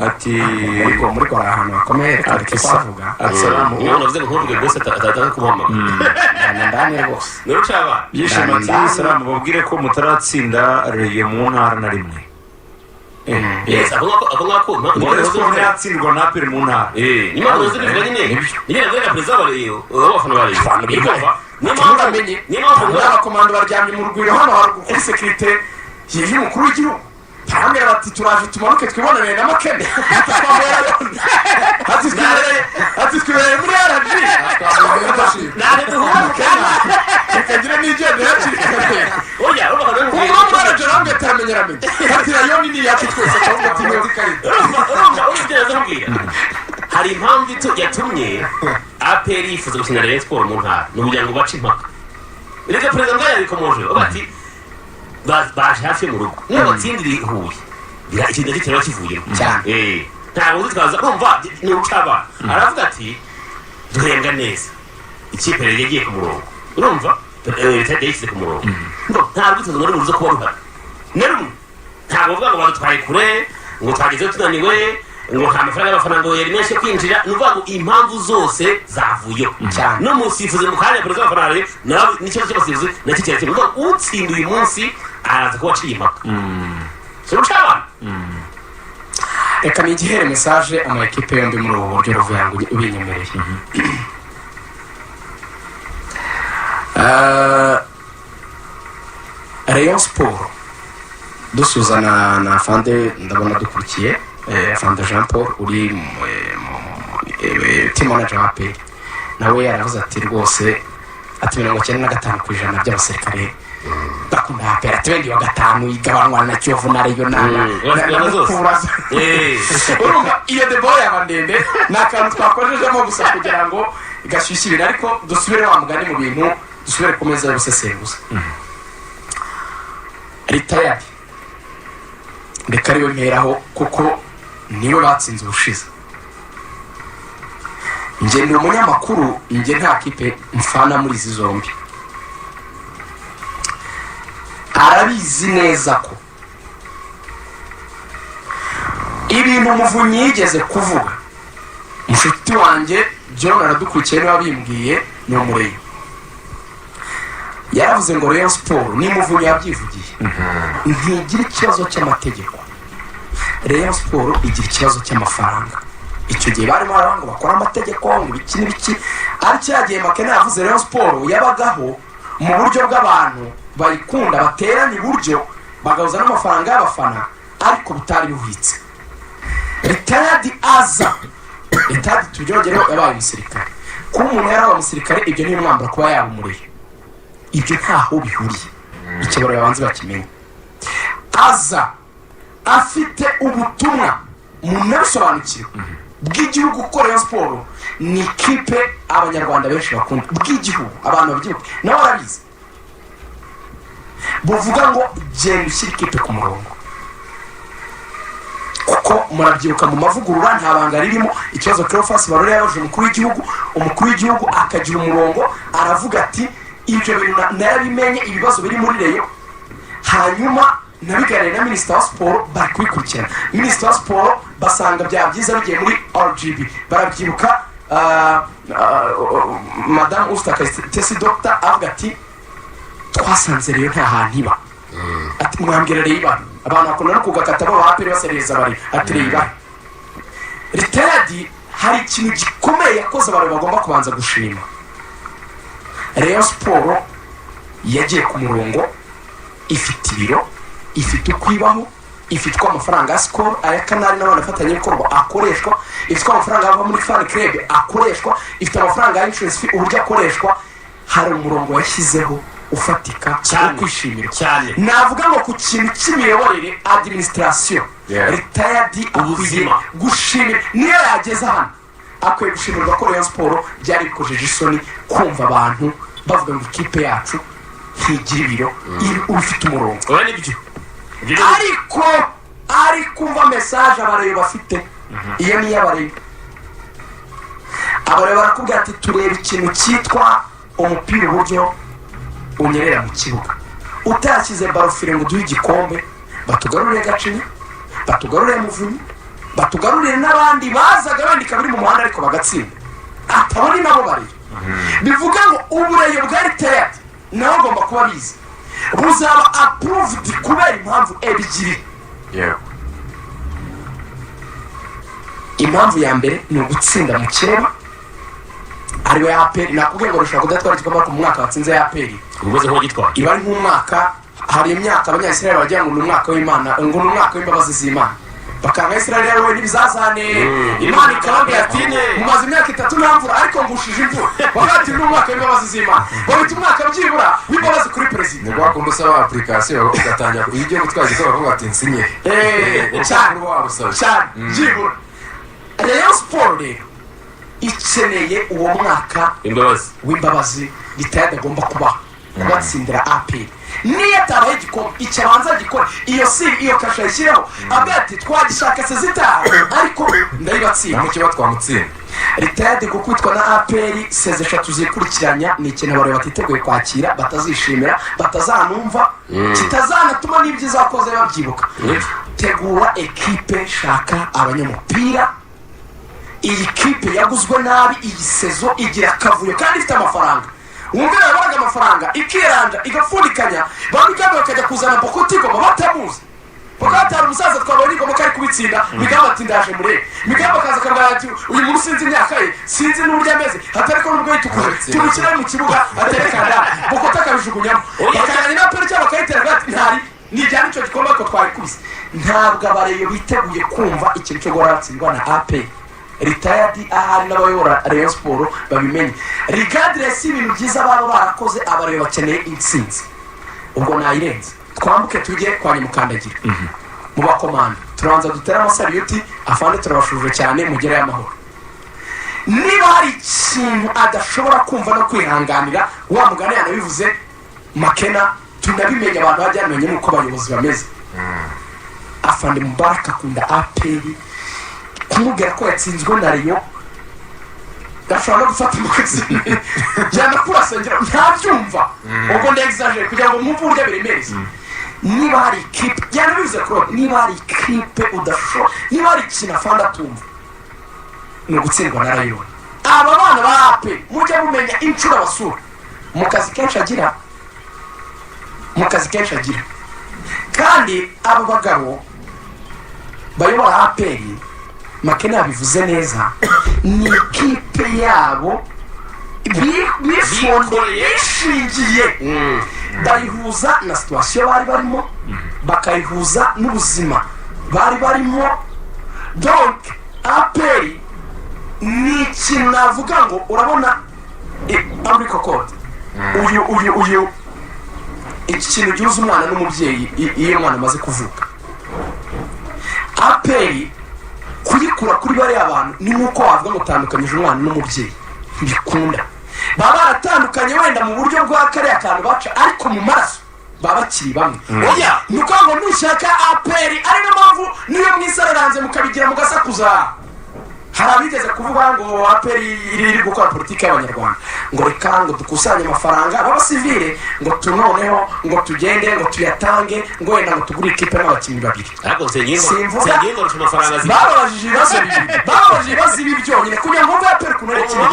A: ati
I: muri ko ahantu hakomeye kandi twavuga
A: assalamu
H: niyo navuze ngo ntuvuge bose atataka kumuhamagara
I: ndani rwose
H: n'urucaba
A: Byishimo ati assalamu babwire ko mutaratsinda Rayon mu ntara na rimwe
H: yes ako ngako
A: ngo yatsindwa na APR mu ntara
H: niyo navuze bivuga nyine niyo navuze perezida wa Rayon w'abafana ba Rayon
I: niyo mpamvu abakomando baryamye mu rugwiro hano haruguru kuri sekirite y'umukuru w'igihugu barambwira bati turaje tumanuke twibonere na Makene ati twibereye muri RG tukagira n'igenda yakirikare
H: oya
I: urumva jarambwe taramenyeramenye ati Rayon ni yacu twese cyangwa ati ni karita
H: urumva hari impamvu yatumye APR yifuza gukina Rayon Sport mu ntara ni ubugira ngo bace impaka reka perezida ngo yarikomoje bati baje hafi mu rugo niyo batsindiriye Huye bira ikintu gitero kivuyemo
I: cyane
H: ntabwo uzitwaza urumva ni urucaba aravuga ati duhenga neza ikipe rero yagiye ku murongo urumva leta yashyize ku murongo ntabwo ituzo muri buze kuba ruhari na rumwe ntabwo uvuga ngo badutwaye kure ngo twagezeho tunaniwe ngo nta mafaranga y'abafana ngo yari menshi yo kwinjira ni ukuvuga ngo impamvu zose zavuyeho n'umusifuzi mu kanya perezida w'abafana rero nawe n'ikibazo cy'abasifuzi nacyo kirakemura ni ukuvuga utsinda uyu munsi araza kuba aciye impaka si urucabana
I: reka nigihere message ama equipe yombi muri ubu buryo ruvuga ngo ubinyemereye Rayon Sport dusuzana na Fande ndabona dukurikiye Fande Jean Paul uri team manager wa APR nawe yaravuze ati rwose ati 95% by'abasirikare bakunda APR ati 25 igabanwa na Kiyovu na Rayon na urumva iyo de boy abandende nakantu twakorejemo gusa kugira ngo gashyushyire ariko dusubire wa mugani mu bintu dusubire kumeza y'ubusesenguza retired reka ariwe mperaho kuko niwe batsinze ubushize njye ndi umunyamakuru njye nta kipe mfana muri izi zombi arabizi neza ko ibintu umuvunyi yigeze kuvuga mushuti wanjye John aradukurikiye niba bimbwiye ni umureyo yaravuze ngo Rayon Sport ni umuvunyi yabyivugiye ntigira ikibazo cy'amategeko Rayon Sport igira ikibazo cy'amafaranga icyo gihe barimo ngo bakora amategeko ngo ibiki n'ibiki ariko cyagiye Makene yavuze Rayon Sport yabagaho mu buryo bw'abantu bayikunda baterana iburyo bagahuza n'amafaranga y'abafana ariko bitari bihuitse retired aza retired tubyongereho yabaye umusirikare kuba umuntu yarabaye umusirikare ibyo niyo mwambara kuba yaba umureye ibyo ntaho bihuriye icyo bari babanze bakimenye aza afite ubutumwa munabisobanukirwa bw'igihugu ko Rayon Sport ni ikipe abanyarwanda benshi bakunda bw'igihugu abantu babyibuka nawe arabizi buvuga ngo genda ushyira ikipe ku murongo kuko murabyibuka mu mavugurura nta banga ririmo ikibazo Cleophas Barore yabaje umukuru w'igihugu akagira umurongo aravuga ati ibyo bintu narabimenye ibibazo biri muri Rayon hanyuma nabiganiriye na Minisitiri wa Siporo bari kubikurikirana Minisitiri wa Siporo basanga byaba byiza bigiye muri RGB barabyibuka Madame Ustaka Tesi Doctor avuga ati twasanze rero nta hantu iba ati mwambwira rero iba abantu bakunda no kugakata bo APR basereza bari ati rero iba retired hari ikintu gikomeye yakoze abantu bagomba kubanza gushima Rayon Sport yagiye ku murongo ifite ibiro ifite ukwibaho ifite amafaranga ya Skol aya kanari n'abana fatanye bikorwa akoreshwa ifite amafaranga ava muri fan club akoreshwa ifite amafaranga ya insurance fee uburyo akoreshwa hari umurongo yashyizeho ufatika cyane kwishimira
H: cyane
I: navuga ngo ku kintu cy'imiyoborere administration retired ubuzima gushimira niyo yageze hano akwiye gushimirwa ko Rayon Sport byari bikojeje isoni kumva abantu bavuga ngo ikipe yacu ntigira ibiro ufite umurongo
H: oya nibyo
I: ariko umva message abareba bafite iyo niyo abareba barakubwira ati tureba ikintu cyitwa umupira uburyo unyerera mu kibuga utashyize barofire ngo duhe igikombe batugarurire Gacinya, batugarurire Muvunyi, batugarurire n'abandi bazaga bandika biri mu muhanda ariko bagatsinda atabona nabo bari bivuga ngo ubureyo bwa retired nawe agomba kuba bizi buzaba approved kubera impamvu ebyiri. Impamvu ya mbere ni ugutsinda mu kireba ariwe APR. Nakubwiye ngo rushaka kudatwara igikombe mu mwaka watsinze APR
H: ubuze ko gitwara
I: iba ari nk'umwaka. Hari imyaka abanyayisirayeli bagira ngo ni umwaka w'Imana, ngo ni umwaka w'imbabazi z'Imana, bakanga Isirayeli rero n'ibizazane Imana ikababwira ati mumaze imyaka 3 nta mvura ariko ngushije imvura bagati ni umwaka w'imbabazi z'Imana, babita umwaka byibura w'imbabazi kuri president
J: ngo akunda usaba application ugatangira igiye gutwaza igikombe bavuga ati nsinye
I: cyane cyane byibura. Rayon Sport rero ikeneye uwo mwaka w'imbabazi retired agomba kuba batsindira APR. Niyo atabaye igikombe icyabanza gikora iyo kasha yashyireho agati twagishaka sezita ariko ndayibatsinda
J: mu kiba twamutsinda
I: retired gukubitwa na APR seze 3 zikurikiranya. Ni ikintu abantu batiteguye kwakira, batazishimira, batazanumva, kitazanatuma n'ibyo izakoze babyibuka. Tegura ekipe, shaka abanyamupira. Iyi kipe yaguzwe nabi, iyi sezo igira kavuyo kandi ifite amafaranga. Umubwira yabaga amafaranga ikiranja igafundikanya babigamba bakajya kuzana Bokotiko batamuzi bakatara umusaza twabonye ngo kari kubitsinda bigamba ati ndaje mure bigamba kaza kabara ati uyu muntu sinzi imyaka ye sinzi n'uburyo ameze hatari ko nubwo yitukura tumukira mu kibuga aterekana Bokotaka bijugunyamo bakajya na pere cyangwa bakayitera gati ntari nijyana icyo gikomba ko twari kubise. Ntabwo abareyo biteguye kumva ikintu cyo goratsindwa na APR. Retired ahari n'abayobora Rayon Sport babimenye regardless ibintu byiza baba barakoze abareyo bakeneye intsinzi. Ubwo nayirenze twambuke tujye kwa Nyamukandagira mu bakomanda turanza dutera amasariyuti afande turabashuje cyane mugere y'amahoro. Niba hari ikintu adashobora kumva no kwihanganira wa mugani yanabivuze Makena tunabimenya abantu bajyamenye nuko abayobozi bameze. Afande Mubaraka akunda APR kumubwira ko yatsinzwe na Rayon gashobora gufata amazina cyane kurasengera ntabyumva ubwo ndexagere kugira ngo mwumve uburyo biremereza. Niba hari ikipe yanabivuze ko niba hari ikipe udashobora, niba hari ikintu afanda atumva ni ugutsindwa na Rayon. Aba bana ba APR mujya mumenya inshuro basura mu kazi kenshi agira kandi abo bagabo bayobora APR Makena bivuze neza ni ikipe yabo bishingiye bayihuza na situation bari barimo bakayihuza n'ubuzima bari barimo. Donc APR ni ikintu navuga ngo urabona Amri Kokot uyu iki kintu gihuza umwana n'umubyeyi iyo umwana amaze kuvuka. APR kuyikura kuri bari abantu ni nkuko wavuga mutandukanyije umwana n'umubyeyi bikunda. Baba baratandukanye wenda mu buryo bwa kare akantu baca ariko mu maraso baba bakiri bamwe. Oya nuko ngo nushaka APR ari mpamvu niyo mwisararanze mukabigira mugasakuza. Hari abigeze kuvuga ngo APR iri gukora politiki y'abanyarwanda ngo reka ngo dukusanye amafaranga b'abasivile ngo tunoneho ngo tugende ngo tuyatange ngo wenda ngo tugure ikipe n'abakinnyi babiri.
H: Ariko sengingo amafaranga zibi
I: babajije ibibazo ibi byonyine kugira ngo APR kunore ikintu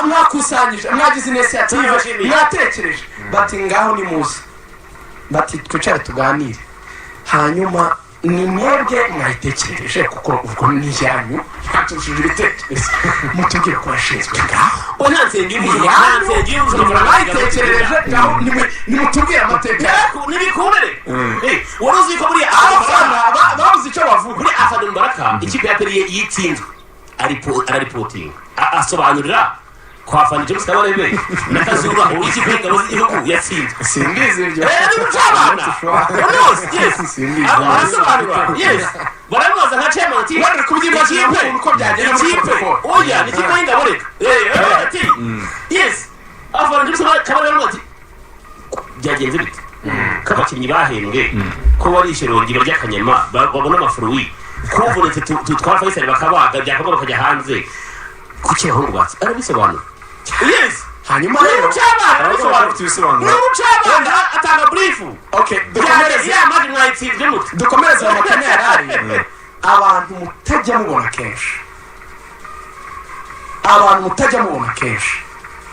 I: mwakusanyije mwagize initiative mwatekereje bati ngaho ni muzi bati twicare tuganire hanyuma ni mwebwe mwayitekereje kuko ubwo ni yanyu ntaturushije ibitekerezo mutubwire ko yashinzwe ngaho mwayitekereje ngaho nimutubwire amateka
H: nibikubere wari uzi ko buriya
I: babuze icyo bavuga
H: kuri Afande Mubaraka ikipe ya APR yitsinzwe araripotinga asobanurira kwa Afande James Kabarebe nakazura ikipe y'ingabo z'igihugu yatsinzwe
I: simbizi ibyo
H: ni mutabana yes baramubaza nka chairman ati
I: wari kubyimba ikipe uko byagenda
H: ikipe oya ni ikipe y'ingabo reka ati yes Afande James Kabarebe ati byagenze bite kabakinnyi bahembwe ko barishe rongi barya kanyama babona amafuruwi kuvunitse tutwara Faisal bakabaga byakagwa bakajya hanze kuki ahubwo bati arabisobanura yes
I: hanyuma rero
H: n'umucamanza atanga burifu
I: dukomereze mu makanyarari abantu mutajya mubona kenshi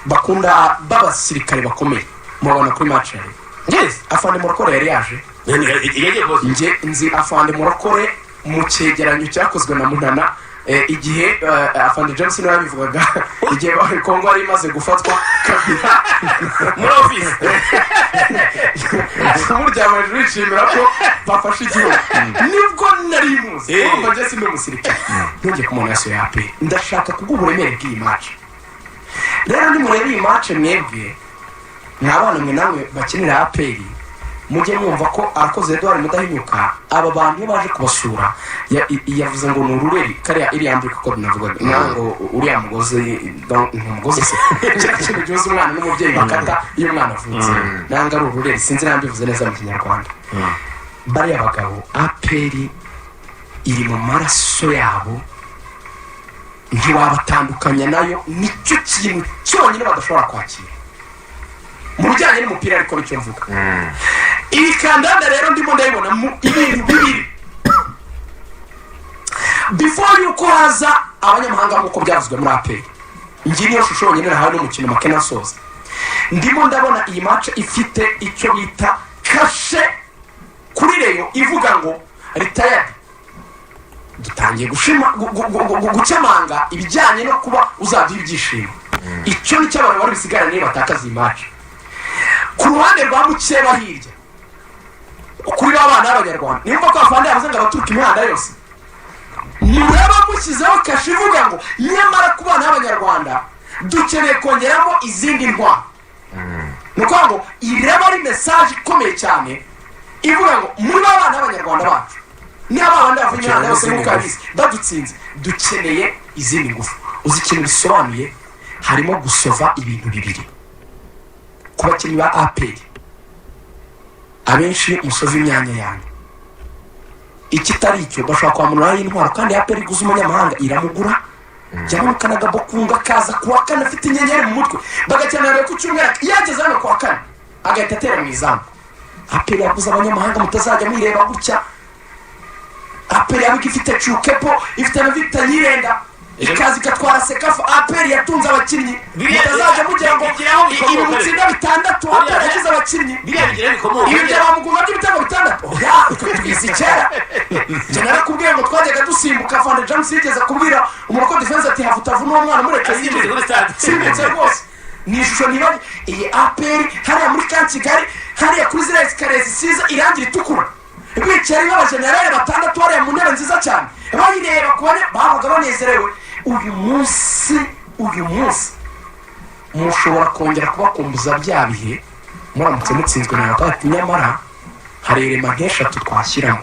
I: bakunda b'abasirikare bakomeye mubabona kuri match afande murokore yari yaje njye nzi afande murokore mu cyegeranyo cyakozwe na munana igihe afande James niwe yabivugaga igihe Kongo yari imaze gufatwa kabira
H: muri office
I: burya amajwi yishimira ko bafashe igihugu nibwo nari muzi urumva njye si n'umusirikare ntujye ku muntu ya AP ndashaka kuguha uburemere bw'iyi match rero nimurebe iyi match mwebwe n'abana mwe namwe bakinira APR mujye mwumva ko arakoze Edouard Mudahinyuka aba bantu iyo baje kubasura yavuze ngo ni urureri kariya iri yambika ko binavuga ngo uriya mugozi se cyane cyose umwana n'umubyeyi bakata iyo umwana avutse nanga ari urureri sinzi nambivuze neza mu kinyarwanda bari abagabo APR iri mu maraso yabo ntiwabatandukanya nayo nicyo kintu cyonyine badashobora kwakira mu bijyanye n'umupira ariko nicyo mvuga iyi kandanda rero ndimo ndayibona mu ibintu bibiri before yuko haza abanyamahanga nk'uko byavuzwe muri APR ngi niyo shusho yonyine nahawe n'umukino makena soza ndimo ndabona iyi match ifite icyo bita kashe kuri reyo ivuga ngo retired dutangiye gucamanga ibijyanye no kuba uzaduha ibyishimo icyo nicyo abantu bari bisigara niba batakaza iyi match ku ruhande rwa mukeba hirya kuri abana b'abanyarwanda nimba ko afande yavuze ngo abaturuka imihanda yose niba mushyizeho kashe ivuga ngo nyamara ku bana b'abanyarwanda dukeneye kongeramo izindi ntwaro ni ukuvuga ngo ireba ari mesaje ikomeye cyane ivuga ngo muri abana b'abanyarwanda bacu niba abandi bavuye imihanda yose nk'uko yabizi badutsinze dukeneye izindi ngufu uzi ikintu bisobanuye harimo gusova ibintu bibiri ku bakinnyi ba APR abenshi musova imyanya yanyu ikitari icyo bashobora kwamunuraho intwaro kandi APR iguze umunyamahanga iramugura yamanukana agabokunga kaza kuwa kane afite inyenyeri mu mutwe bagakenera ku cyumweru yageze hano kuwa kane agahita atera mu izamu APR yaguze abanyamahanga mutazajya mwireba gutya APR yabuga ifite Chukepo ifite na Victor Nyirenda ikazi gatwara Sekafa APR yatunze abakinnyi mutazajya mugira ngo ibi mutsinda bitandatu APR yagize abakinnyi ibi byabamuguma by'ibitego bitandatu tugize icyera jenera kubwira ngo twajyaga dusimbuka Afande James yigeze kubwira umuroko defense ati hafutavu n'umwana mureke simbutse rwose ni ishusho niba iyi APR hariya muri Kigali hariya kuri ziriya esikariye zisize irangira itukura bicaye nk'abajenerali batandatu hariya mu ntebe nziza cyane bayireba kubone babaga banezerewe uyu munsi mushobora kongera kubakumbuza bya bihe muramutse mutsinzwe na batatu nyamara hari irema nk'eshatu twashyiramo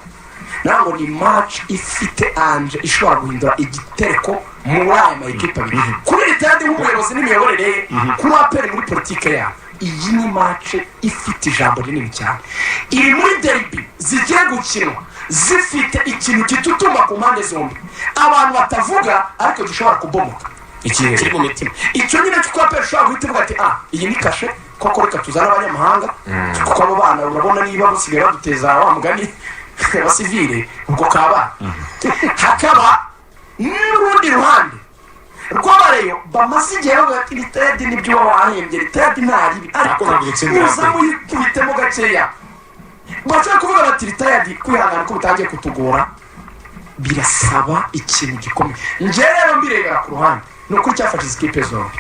I: ntabwo ni match ifite anje ishobora guhindura igitereko muri aya mayikipe abiri kuri ritade nk'umuyobozi n'imiyoborere ye kuri APR muri politike yabo iyi ni match ifite ijambo rinini cyane iri muri derby zigiye gukinwa zifite ikintu kitutuma ku mpande zombi abantu batavuga ariko gishobora kubomoka ikihe kiri mu mitima icyo nyine cy'uko APR ushobora guhita uvuga ati iyi ni kashe koko reka tuzane abanyamahanga kuko abo bana urabona niba basigaye baduteza wa mugani abasivile ubwo kaba hakaba n'urundi ruhande rw'abareyo bamaze igihe bavuga ati ritedi nibyo wahembye ritedi ntaribi ariko uzamuyitemo gakeya bashobora kuvuga bati ritedi kwihangana ko bitangiye kutugora birasaba ikintu gikomeye njye rero mbirebera ku ruhande ni ukuri cyafashe izi kipe zombi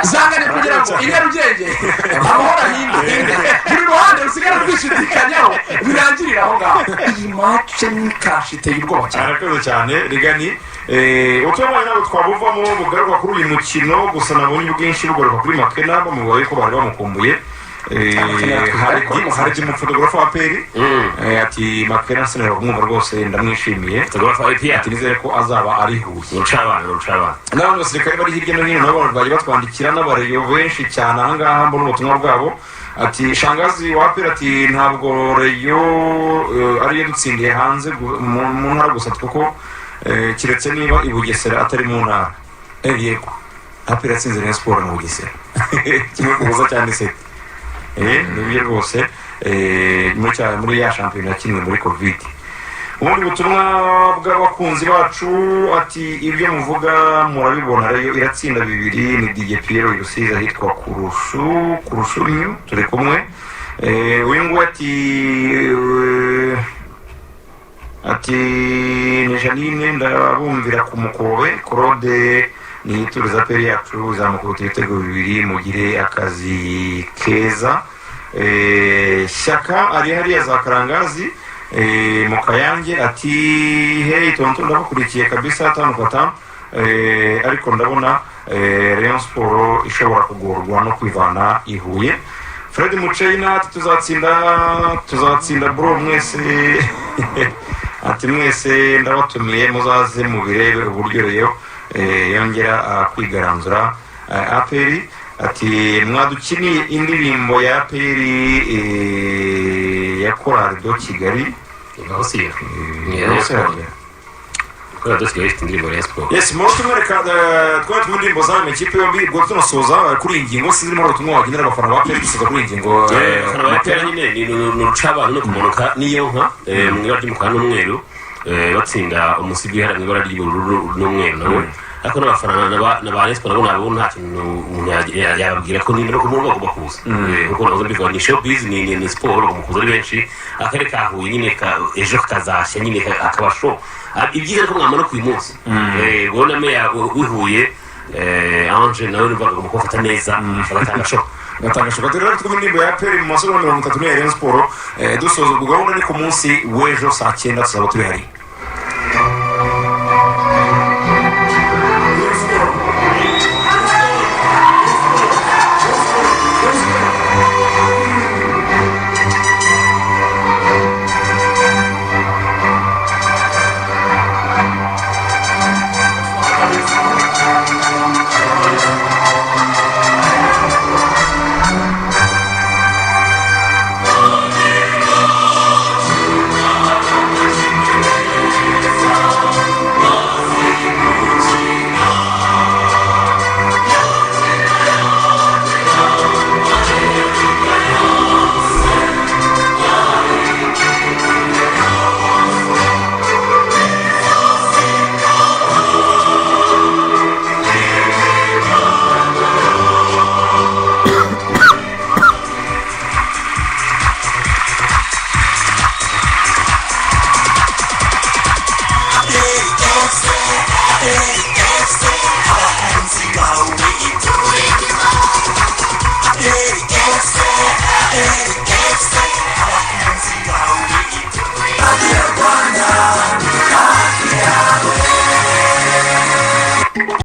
I: zangana kugira ngo iriya rugenge amahoro ahinde buri ruhande rusigara rwishidikanyaho birangirira aho ngaho iyi mace ni kashi iteye ubwoba cyane
A: arakoze cyane rigani utubaye ntabwo twabuvamo bugaruka kuri uyu mukino gusa nabonye ubwinshi bugaruka kuri Makena bamubaye ko bari bamukumbuye hari umufotogarafa wa APR ati Makena sinera kumwumva rwose ndamwishimiye ati nizere ko azaba ari huye n'abandi basirikare bari hirya no hino nabo bagiye batwandikira n'abareyo benshi cyane aha ngaha mbona ubutumwa bwabo ati shangazi wa APR ati ntabwo reyo ariyo dutsindiye hanze mu ntara gusa kuko kiretse niba i Bugesera atari mu ntara yego aperi yatsinze Rayon Sport mu Bugesera kimwe kubuza cyane se nibyo rwose muri ya shampiyona kimwe muri covid. Ubundi butumwa bw'abakunzi bacu ati ibyo muvuga murabibona rero iratsinda 2 ni DJ Pierre Rusizi ahitwa Kurushu turi kumwe. Uyu ngo ati ni Janine ndabumvira ku Mukobe Claude ni turiza peri yacu zamukubita ibitego 2 mugire akazi keza. Shyaka ari hariya za Karangazi mu Kayange ati hey tonto ndabakurikiye kabisa 5-5 ariko ndabona Rayon Sport ishobora kugorwa no kwivana ihuye. Fred Mucheyina ati tuzatsinda bro mwese ati mwese ndabatumiye muzaze mu birebe uburyo rero yongera kwigaranzura aperi. Ati mwadukiniye indirimbo ya aperi ya Korali do Kigali
H: ngabasiye Korali do Kigali indirimbo ya Sport.
A: Yes, most America twari twindirimbo za mekipe yombi bwo tunosoza kuri ingingo sizimo rutumwa wagenera abafana ba aperi gusoza kuri ingingo
H: abafana ba aperi nyine ni n'urucabana no kumanuka niyo nka mu ibara ry'umukara n'umweru batsinda umusibi hari mu ibara ry'ubururu n'umweru nawe ariko n'abafana n'aba Respo nabo nabo nta kintu yababwira ko nindiro ko umuntu agomba kuza kuko nazo mbivuga ni showbiz ni sport umukuza ari benshi akare kahuye nyine ejo kazashya nyine akaba show ibyiza ko mwamara ku munsi ubona meya wihuye Ange nawe nibaga mu kufata neza agatanga show
A: rero twumva indirimbo ya aperi mu masomo 30 ya Rayon Sport dusoza ubwo gahunda ni ku munsi w'ejo saa 9 tuzaba turi hari.
K: Hey,